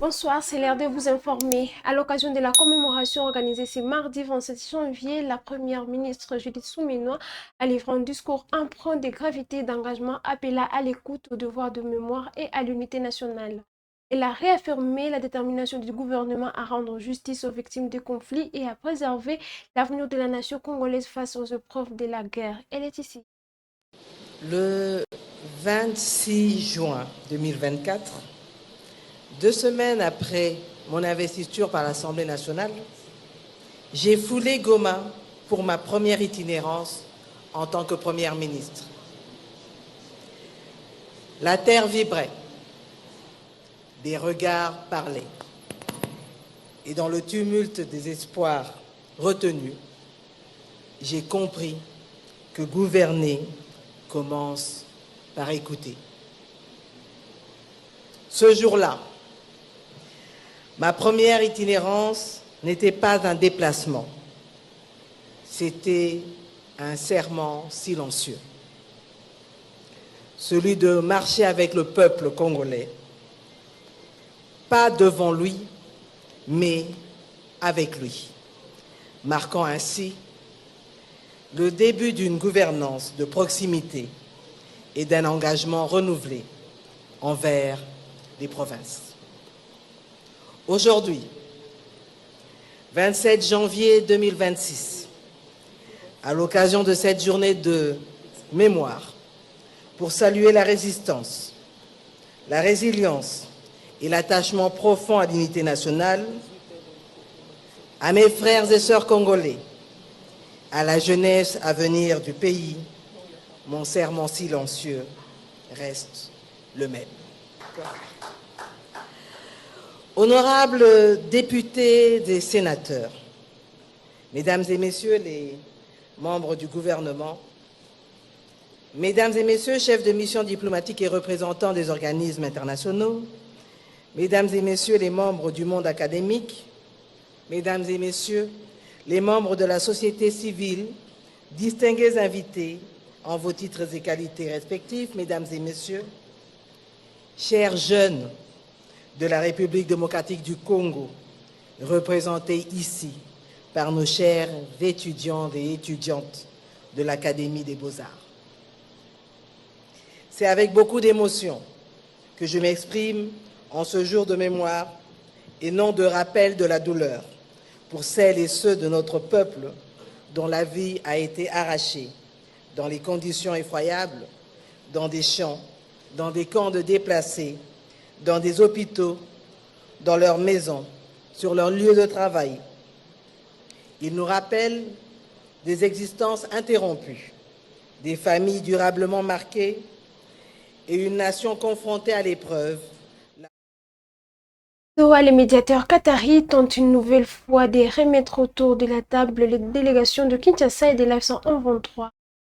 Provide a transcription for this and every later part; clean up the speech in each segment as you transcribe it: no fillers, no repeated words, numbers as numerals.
Bonsoir, c'est l'heure de vous informer. À l'occasion de la commémoration organisée ce mardi 27 janvier, la première ministre Judith Suminwa a livré un discours empreint de gravité et d'engagement appelant à l'écoute, au devoir de mémoire et à l'unité nationale. Elle a réaffirmé la détermination du gouvernement à rendre justice aux victimes des conflits et à préserver l'avenir de la nation congolaise face aux épreuves de la guerre. Elle est ici. Le 26 juin 2024, 2 semaines après mon investiture par l'Assemblée nationale, j'ai foulé Goma pour ma première itinérance en tant que première ministre. La terre vibrait, des regards parlaient, et dans le tumulte des espoirs retenus, j'ai compris que gouverner commence par écouter. Ce jour-là, ma première itinérance n'était pas un déplacement, c'était un serment silencieux, celui de marcher avec le peuple congolais, pas devant lui, mais avec lui, marquant ainsi le début d'une gouvernance de proximité et d'un engagement renouvelé envers les provinces. Aujourd'hui, 27 janvier 2026, à l'occasion de cette journée de mémoire, pour saluer la résistance, la résilience et l'attachement profond à l'unité nationale, à mes frères et sœurs congolais, à la jeunesse à venir du pays, mon serment silencieux reste le même. Honorables députés et sénateurs, mesdames et messieurs les membres du gouvernement, mesdames et messieurs chefs de mission diplomatique et représentants des organismes internationaux, mesdames et messieurs les membres du monde académique, mesdames et messieurs les membres de la société civile, distingués invités en vos titres et qualités respectifs, mesdames et messieurs, chers jeunes de la République démocratique du Congo, représentés ici par nos chers étudiants et étudiantes de l'Académie des Beaux-Arts. C'est avec beaucoup d'émotion que je m'exprime en ce jour de mémoire et non de rappel de la douleur pour celles et ceux de notre peuple dont la vie a été arrachée dans les conditions effroyables, dans des champs, dans des camps de déplacés, dans des hôpitaux, dans leurs maisons, sur leurs lieux de travail. Ils nous rappellent des existences interrompues, des familles durablement marquées et une nation confrontée à l'épreuve. Les médiateurs qataris tentent une nouvelle fois de remettre autour de la table les délégations de Kinshasa et de l'F-123.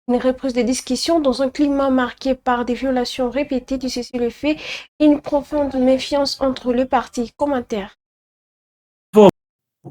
Une reprise des discussions dans un climat marqué par des violations répétées du cessez-le-feu et une profonde méfiance entre les partis. Commentaire.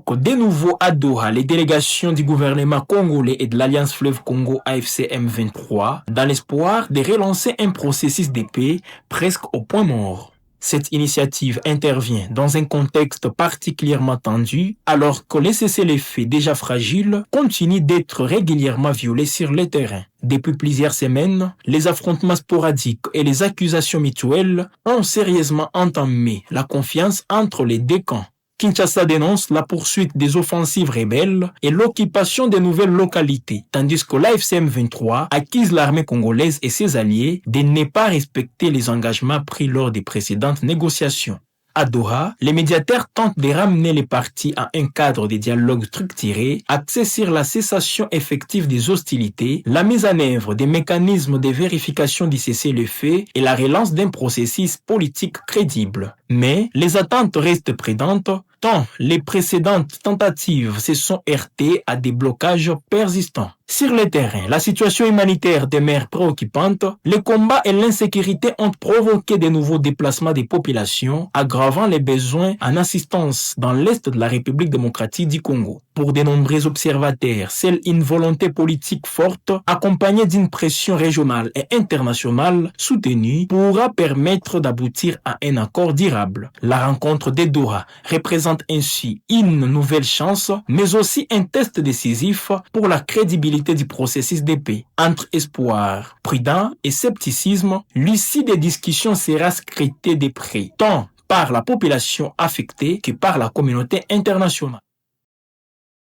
De nouveau à Doha, les délégations du gouvernement congolais et de l'Alliance Fleuve Congo AFC M23 dans l'espoir de relancer un processus de paix presque au point mort. Cette initiative intervient dans un contexte particulièrement tendu alors que les cessez-le-feu déjà fragiles continuent d'être régulièrement violés sur le terrain. Depuis plusieurs semaines, les affrontements sporadiques et les accusations mutuelles ont sérieusement entamé la confiance entre les deux camps. Kinshasa dénonce la poursuite des offensives rebelles et l'occupation de nouvelles localités, tandis que l'AFC M23 accuse l'armée congolaise et ses alliés de ne pas respecter les engagements pris lors des précédentes négociations. À Doha, les médiateurs tentent de ramener les parties à un cadre de dialogue structuré axé sur la cessation effective des hostilités, la mise en œuvre des mécanismes de vérification du cessez-le-feu et la relance d'un processus politique crédible. Mais les attentes restent prudentes tant les précédentes tentatives se sont heurtées à des blocages persistants. Sur le terrain, la situation humanitaire demeure préoccupante. Les combats et l'insécurité ont provoqué de nouveaux déplacements des populations, aggravant les besoins en assistance dans l'est de la République démocratique du Congo. Pour de nombreux observateurs, seule une volonté politique forte, accompagnée d'une pression régionale et internationale soutenue, pourra permettre d'aboutir à un accord durable. durable. La rencontre des Doha représente ainsi une nouvelle chance, mais aussi un test décisif pour la crédibilité du processus de paix. Entre espoir, prudent et scepticisme, l'issue des discussions sera scrutée de près, tant par la population affectée que par la communauté internationale.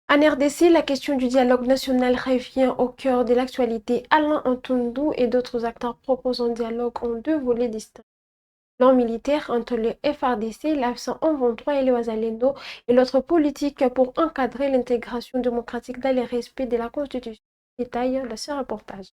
En RDC, la question du dialogue national revient au cœur de l'actualité. Alain Antundou et d'autres acteurs proposent un dialogue en deux volets distincts. L'un militaire entre le FRDC, l'AF-123 et le Wazalendo, et l'autre politique pour encadrer l'intégration démocratique dans le respect de la Constitution. Détail de ce reportage.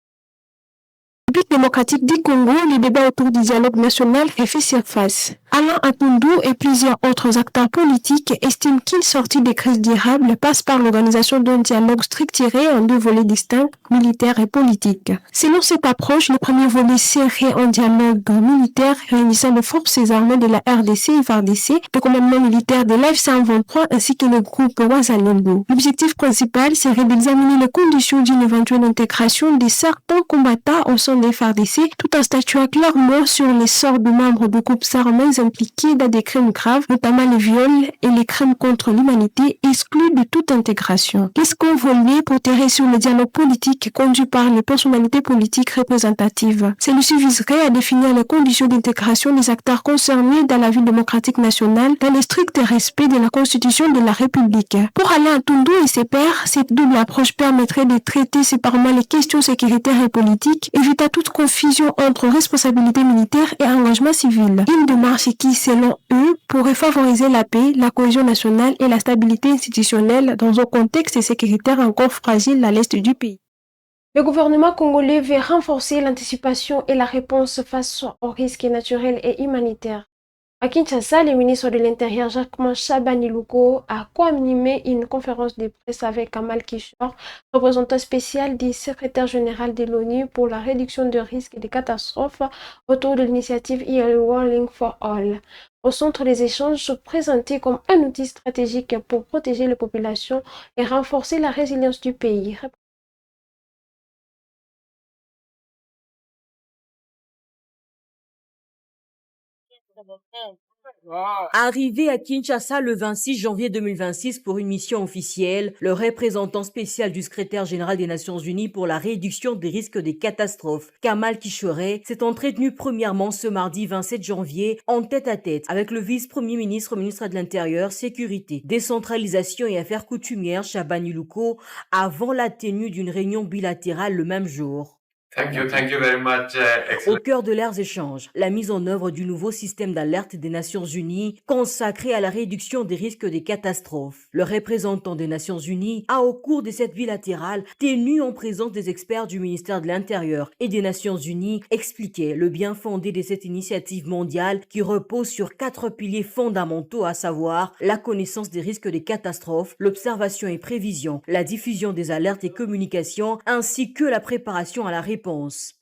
République démocratique du Congo, le débat autour du dialogue national refait surface. Alain Antundou et plusieurs autres acteurs politiques estiment qu'une sortie des crises durables passe par l'organisation d'un dialogue structuré en deux volets distincts, militaire et politique. Selon cette approche, le premier volet serait un dialogue militaire réunissant les forces armées de la RDC et FARDC, le commandement militaire de l'AF-123 ainsi que le groupe Wazalendo. L'objectif principal serait d'examiner les conditions d'une éventuelle intégration de certains combattants au sein des FARDC, tout en statuant clairement sur les sorts de membres de groupes armés impliqués dans des crimes graves, notamment les viols et les crimes contre l'humanité, exclus de toute intégration. Le second volet porterait sur le dialogue politique conduit par les personnalités politiques représentatives. Celui-ci viserait à définir les conditions d'intégration des acteurs concernés dans la vie démocratique nationale dans le strict respect de la Constitution de la République. Pour Alain Antundou et ses pairs, cette double approche permettrait de traiter séparément les questions sécuritaires et politiques, évitant toute confusion entre responsabilité militaire et engagement civil. Une démarche qui, selon eux, pourrait favoriser la paix, la cohésion nationale et la stabilité institutionnelle dans un contexte sécuritaire encore fragile à l'est du pays. Le gouvernement congolais veut renforcer l'anticipation et la réponse face aux risques naturels et humanitaires. À Kinshasa, le ministre de l'Intérieur Jacques Chabani-Louko a co-animé une conférence de presse avec Kamal Kishore, représentant spécial du secrétaire général de l'ONU pour la réduction des risques et des catastrophes autour de l'initiative EL Warning for All. Au centre des échanges se présenter comme un outil stratégique pour protéger les populations et renforcer la résilience du pays. Arrivé à Kinshasa le 26 janvier 2026 pour une mission officielle, le représentant spécial du secrétaire général des Nations Unies pour la réduction des risques des catastrophes, Kamal Kishore, s'est entretenu premièrement ce mardi 27 janvier en tête-à-tête avec le vice-premier ministre, ministre de l'Intérieur, Sécurité, Décentralisation et Affaires coutumières, Chabani Louko, avant la tenue d'une réunion bilatérale le même jour. Thank you very much. Au cœur de leurs échanges, la mise en œuvre du nouveau système d'alerte des Nations Unies consacré à la réduction des risques des catastrophes. Le représentant des Nations Unies a, au cours de cette bilatérale, tenu en présence des experts du ministère de l'Intérieur et des Nations Unies, expliqué le bien fondé de cette initiative mondiale qui repose sur 4 piliers fondamentaux, à savoir la connaissance des risques des catastrophes, l'observation et prévision, la diffusion des alertes et communications, ainsi que la préparation à la réponse.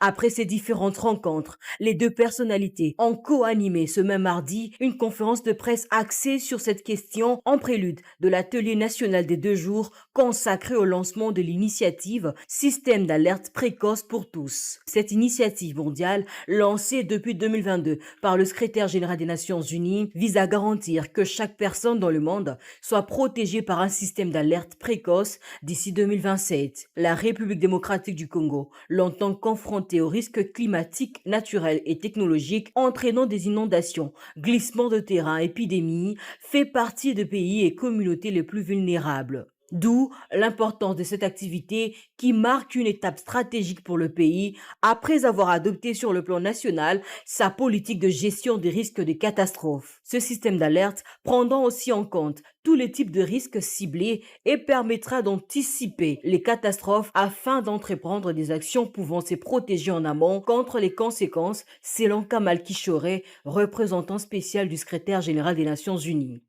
Après ces différentes rencontres, les deux personnalités ont co-animé ce même mardi une conférence de presse axée sur cette question en prélude de l'atelier national des 2 jours consacré au lancement de l'initiative Système d'alerte précoce pour tous. Cette initiative mondiale, lancée depuis 2022 par le secrétaire général des Nations Unies, vise à garantir que chaque personne dans le monde soit protégée par un système d'alerte précoce d'ici 2027. La République démocratique du Congo, longtemps confrontés aux risques climatiques, naturels et technologiques entraînant des inondations, glissements de terrain, épidémies, fait partie des pays et communautés les plus vulnérables. D'où l'importance de cette activité qui marque une étape stratégique pour le pays après avoir adopté sur le plan national sa politique de gestion des risques de catastrophes. Ce système d'alerte prendra aussi en compte tous les types de risques ciblés et permettra d'anticiper les catastrophes afin d'entreprendre des actions pouvant se protéger en amont contre les conséquences, selon Kamal Kishore, représentant spécial du secrétaire général des Nations Unies.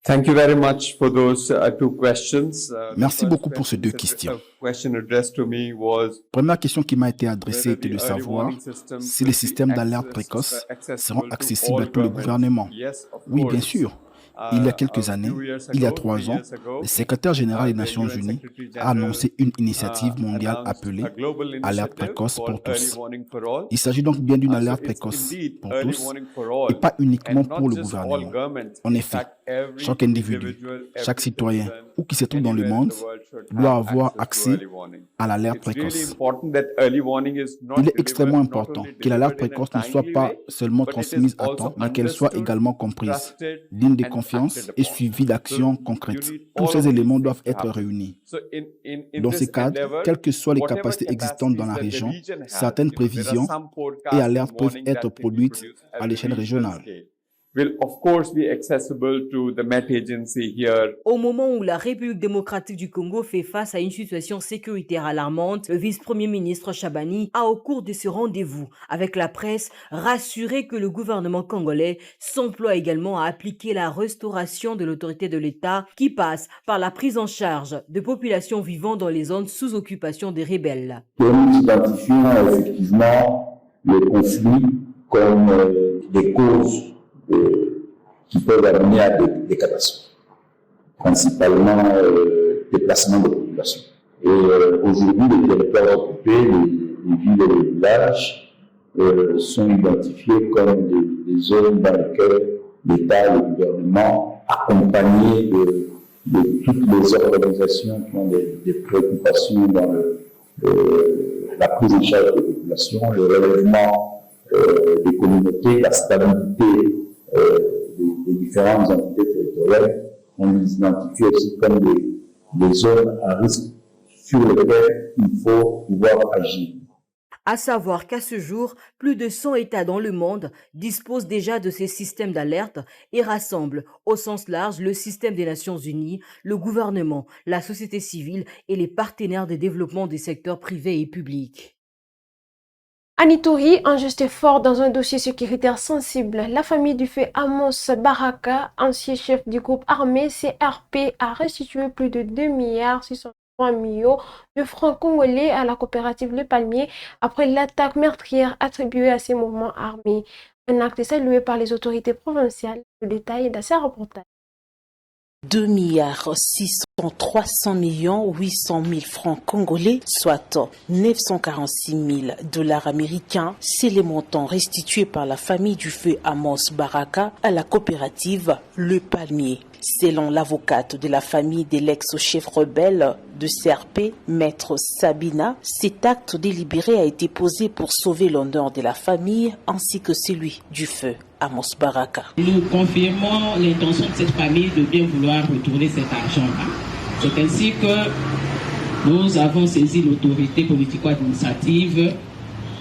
Thank you very much for those 2 questions. Merci beaucoup pour ces 2 questions. Première question qui m'a été adressée était de savoir si les systèmes d'alerte précoce seront accessibles à tous les gouvernements. Oui, bien sûr. Il y a quelques années, il y a 3 ans, le secrétaire général des Nations Unies a annoncé une initiative mondiale appelée Alerte précoce pour tous. Il s'agit donc bien d'une alerte précoce pour tous et pas uniquement pour le gouvernement. En effet, chaque individu, chaque citoyen ou qui se trouve dans le monde doit avoir accès à l'alerte précoce. Il est extrêmement important que l'alerte précoce ne soit pas seulement transmise à temps, mais qu'elle soit également comprise, digne de confiance et suivie d'actions concrètes. Tous ces éléments doivent être réunis. Dans ce cadre, quelles que soient les capacités existantes dans la région, certaines prévisions et alertes peuvent être produites à l'échelle régionale. Au moment où la République démocratique du Congo fait face à une situation sécuritaire alarmante, le vice-premier ministre Chabani a, au cours de ce rendez-vous avec la presse, rassuré que le gouvernement congolais s'emploie également à appliquer la restauration de l'autorité de l'État qui passe par la prise en charge de populations vivant dans les zones sous occupation des rebelles. Nous identifions effectivement le conflit comme des causes qui peuvent amener à des catastrophes, principalement déplacement de population. Et aujourd'hui, les territoires occupés, les villes et les villages sont identifiés comme des zones dans lesquelles l'État et le gouvernement, accompagnés de toutes les organisations qui ont des préoccupations dans la prise en charge des populations, le relèvement des communautés, la stabilité des différentes entités territoriales, on les identifie aussi comme des zones à risque sur lesquelles il faut pouvoir agir. À savoir qu'à ce jour, plus de 100 États dans le monde disposent déjà de ces systèmes d'alerte et rassemblent au sens large le système des Nations Unies, le gouvernement, la société civile et les partenaires de développement des secteurs privés et publics. Anitouri, un geste fort dans un dossier sécuritaire sensible. La famille du feu Amos Baraka, ancien chef du groupe armé CRP, a restitué plus de 2,603 milliards de francs congolais à la coopérative Le Palmier après l'attaque meurtrière attribuée à ces mouvements armés. Un acte salué par les autorités provinciales. Le détail est dans ce reportage. 2,603,800,000 francs congolais, soit 946 000 $ américains, c'est le montant restitué par la famille du feu Amos Baraka à la coopérative Le Palmier. Selon l'avocate de la famille de l'ex-chef rebelle de CRP, Maître Sabina, cet acte délibéré a été posé pour sauver l'honneur de la famille ainsi que celui du feu Amos Baraka. Nous confirmons l'intention de cette famille de bien vouloir retourner cet argent-là. C'est ainsi que nous avons saisi l'autorité politico-administrative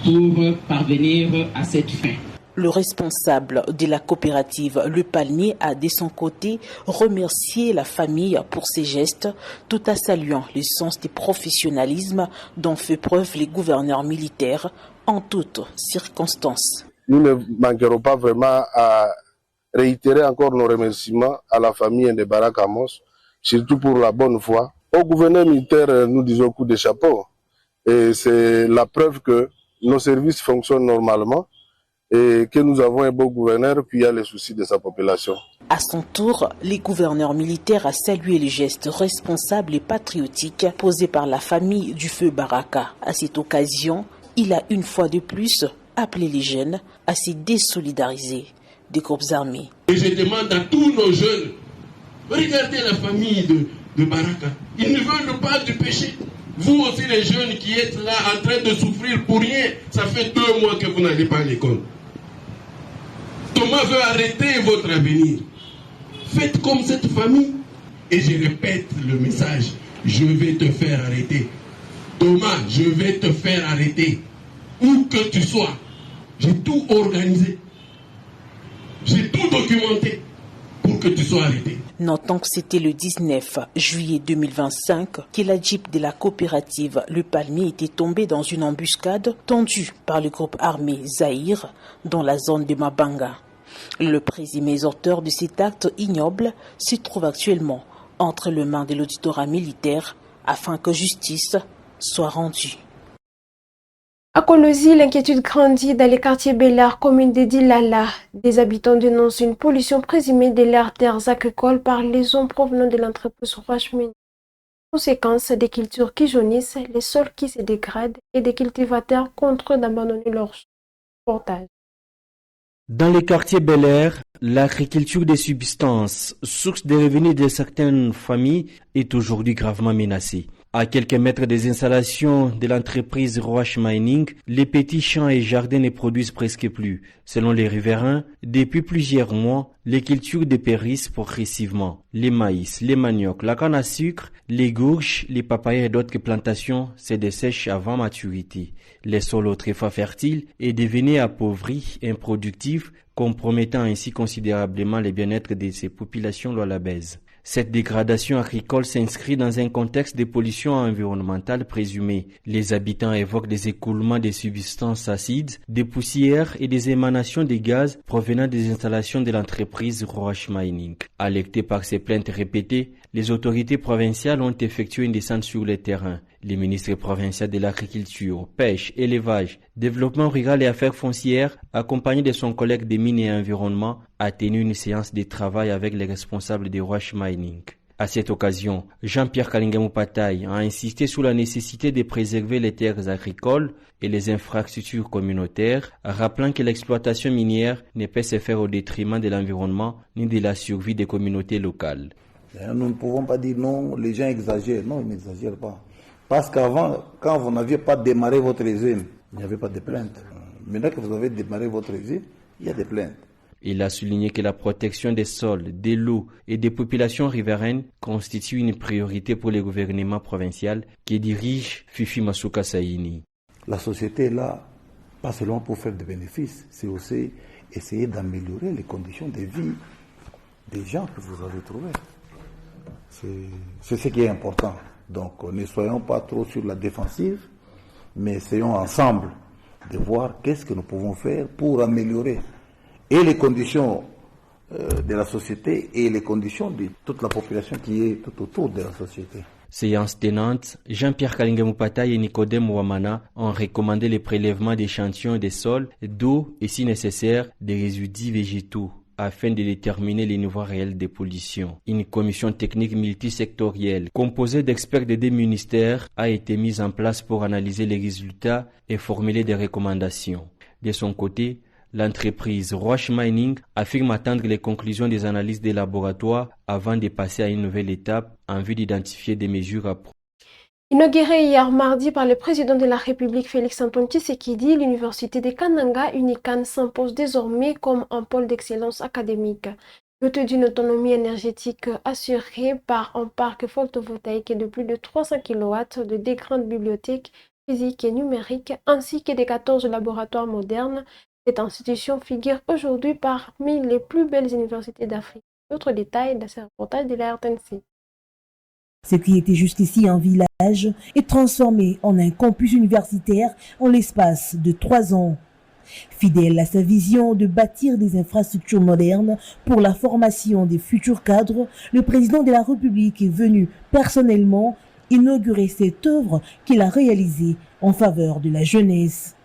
pour parvenir à cette fin. Le responsable de la coopérative Le Palmier a de son côté remercié la famille pour ses gestes, tout en saluant le sens du professionnalisme dont fait preuve les gouverneurs militaires en toutes circonstances. Nous ne manquerons pas vraiment à réitérer encore nos remerciements à la famille de Baraka Amos, surtout pour la bonne foi. Au gouverneur militaire, nous disons coup de chapeau. Et c'est la preuve que nos services fonctionnent normalement et que nous avons un beau gouverneur qui a les soucis de sa population. À son tour, les gouverneurs militaires a salué les gestes responsables et patriotiques posés par la famille du feu Baraka. À cette occasion, il a une fois de plus appelé les jeunes à se désolidariser des groupes armés. Et je demande à tous nos jeunes, regardez la famille de Baraka. Ils ne veulent pas du péché. Vous aussi les jeunes qui êtes là en train de souffrir pour rien, ça fait 2 mois que vous n'allez pas à l'école. Thomas veut arrêter votre avenir. Faites comme cette famille. Et je répète le message, je vais te faire arrêter. Thomas, je vais te faire arrêter. Où que tu sois. J'ai tout organisé. J'ai tout documenté pour que tu sois arrêté. Notons que c'était le 19 juillet 2025 que la Jeep de la coopérative Le Palmier était tombée dans une embuscade tendue par le groupe armé Zaïre dans la zone de Mabanga. Le présumé auteur de cet acte ignoble se trouve actuellement entre les mains de l'auditorat militaire afin que justice soit rendue. À Kolosi, l'inquiétude grandit dans les quartiers Bel-Air, commune de Dilala. Des habitants dénoncent une pollution présumée de l'air terres agricoles par les eaux provenant de l'entreprise Roachemini. Conséquence des cultures qui jaunissent, les sols qui se dégradent et des cultivateurs contraints d'abandonner leur portage. Dans les quartiers Bel-Air, l'agriculture des substances, source de revenus de certaines familles, est aujourd'hui gravement menacée. À quelques mètres des installations de l'entreprise Roach Mining, les petits champs et jardins ne produisent presque plus. Selon les riverains, depuis plusieurs mois, les cultures dépérissent progressivement. Les maïs, les maniocs, la canne à sucre, les gourges, les papayas et d'autres plantations se dessèchent avant maturité. Les sols autrefois fertiles est devenu appauvris, improductifs, compromettant ainsi considérablement le bien-être de ces populations lolabaises. Cette dégradation agricole s'inscrit dans un contexte de pollution environnementale présumée. Les habitants évoquent des écoulements de substances acides, des poussières et des émanations de gaz provenant des installations de l'entreprise Roach Mining. Alertés par ces plaintes répétées, les autorités provinciales ont effectué une descente sur le terrain. Les ministres provinciaux de l'agriculture, pêche, élevage, développement rural et affaires foncières, accompagné de son collègue des mines et environnement, a tenu une séance de travail avec les responsables de Roach Mining. À cette occasion, Jean-Pierre Kalinga-Mupatay a insisté sur la nécessité de préserver les terres agricoles et les infrastructures communautaires, rappelant que l'exploitation minière ne peut se faire au détriment de l'environnement ni de la survie des communautés locales. Nous ne pouvons pas dire non, les gens exagèrent. Non, ils n'exagèrent pas. Parce qu'avant, quand vous n'aviez pas démarré votre usine, il n'y avait pas de plainte. Maintenant que vous avez démarré votre usine, il y a des plaintes. Il a souligné que la protection des sols, des l'eau et des populations riveraines constitue une priorité pour le gouvernement provincial qui dirige Fifi Masuka Saini. La société est là, pas seulement pour faire des bénéfices, c'est aussi essayer d'améliorer les conditions de vie des gens que vous avez trouvés. C'est ce qui est important. Donc ne soyons pas trop sur la défensive, mais essayons ensemble de voir qu'est-ce que nous pouvons faire pour améliorer et les conditions de la société et les conditions de toute la population qui est tout autour de la société. Séance tenante, Jean-Pierre Kalinga-Mupatay et Nicodème Ouamana ont recommandé le prélèvement d'échantillons des sols, d'eau et si nécessaire des résidus végétaux, afin de déterminer les niveaux réels de pollution. Une commission technique multisectorielle composée d'experts des deux ministères a été mise en place pour analyser les résultats et formuler des recommandations. De son côté, l'entreprise Roach Mining affirme attendre les conclusions des analyses des laboratoires avant de passer à une nouvelle étape en vue d'identifier des mesures à prendre. Inaugurée hier mardi par le président de la République Félix-Antoine Tshisekedi, l'université de Kananga, UNICAN, s'impose désormais comme un pôle d'excellence académique. Doté d'une autonomie énergétique assurée par un parc photovoltaïque de plus de 300 kW, de deux grandes bibliothèques physiques et numériques, ainsi que de 14 laboratoires modernes, cette institution figure aujourd'hui parmi les plus belles universités d'Afrique. D'autres détails dans ce reportage de la RTNC. Ce qui était jusqu'ici un village est transformé en un campus universitaire en l'espace de 3 ans. Fidèle à sa vision de bâtir des infrastructures modernes pour la formation des futurs cadres, le président de la République est venu personnellement inaugurer cette œuvre qu'il a réalisée en faveur de la jeunesse.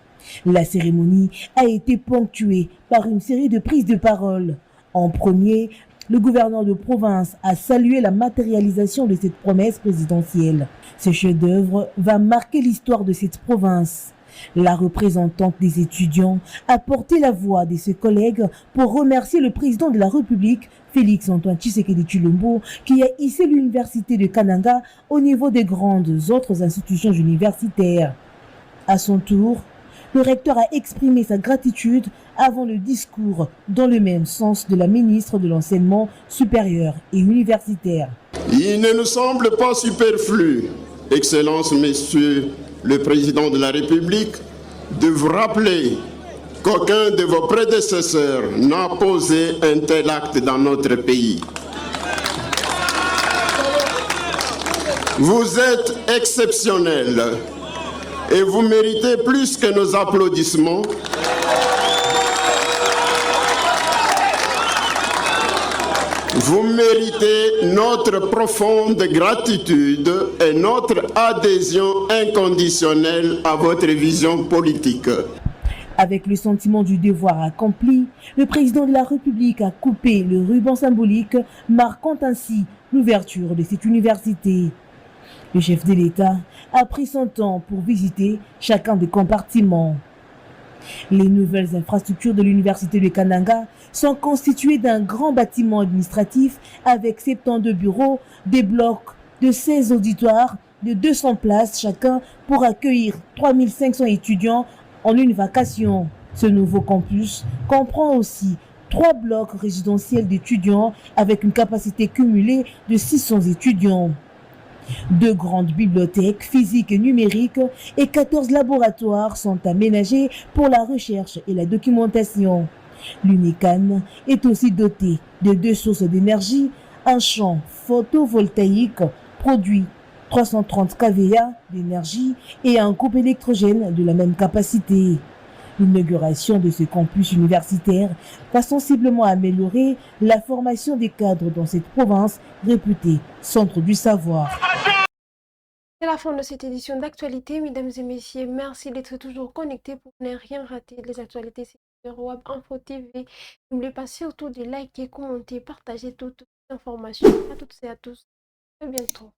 La cérémonie a été ponctuée par une série de prises de parole. En premier, le gouverneur de province a salué la matérialisation de cette promesse présidentielle. Ce chef-d'œuvre va marquer l'histoire de cette province. La représentante des étudiants a porté la voix de ses collègues pour remercier le président de la République, Félix-Antoine Tshisekedi Tshilombo, qui a hissé l'université de Kananga au niveau des grandes autres institutions universitaires. À son tour, le recteur a exprimé sa gratitude avant le discours dans le même sens de la ministre de l'Enseignement supérieur et universitaire. Il ne nous semble pas superflu, Excellence, Monsieur le Président de la République, de vous rappeler qu'aucun de vos prédécesseurs n'a posé un tel acte dans notre pays. Vous êtes exceptionnel et vous méritez plus que nos applaudissements. Vous méritez notre profonde gratitude et notre adhésion inconditionnelle à votre vision politique. Avec le sentiment du devoir accompli, le président de la République a coupé le ruban symbolique, marquant ainsi l'ouverture de cette université. Le chef de l'État a pris son temps pour visiter chacun des compartiments. Les nouvelles infrastructures de l'université de Kananga sont constituées d'un grand bâtiment administratif avec 72 bureaux, des blocs de 16 auditoires de 200 places chacun pour accueillir 3500 étudiants en une vacation. Ce nouveau campus comprend aussi 3 blocs résidentiels d'étudiants avec une capacité cumulée de 600 étudiants. 2 grandes bibliothèques physiques et numériques et 14 laboratoires sont aménagés pour la recherche et la documentation. L'UNICAN est aussi doté de 2 sources d'énergie, un champ photovoltaïque produit 330 kVA d'énergie et un groupe électrogène de la même capacité. L'inauguration de ce campus universitaire va sensiblement améliorer la formation des cadres dans cette province réputée centre du savoir. C'est la fin de cette édition d'actualité, mesdames et messieurs. Merci d'être toujours connectés pour ne rien rater des actualités sur Web Info TV. N'oubliez pas surtout de liker, commenter, partager toutes les informations. À toutes et à tous. À bientôt.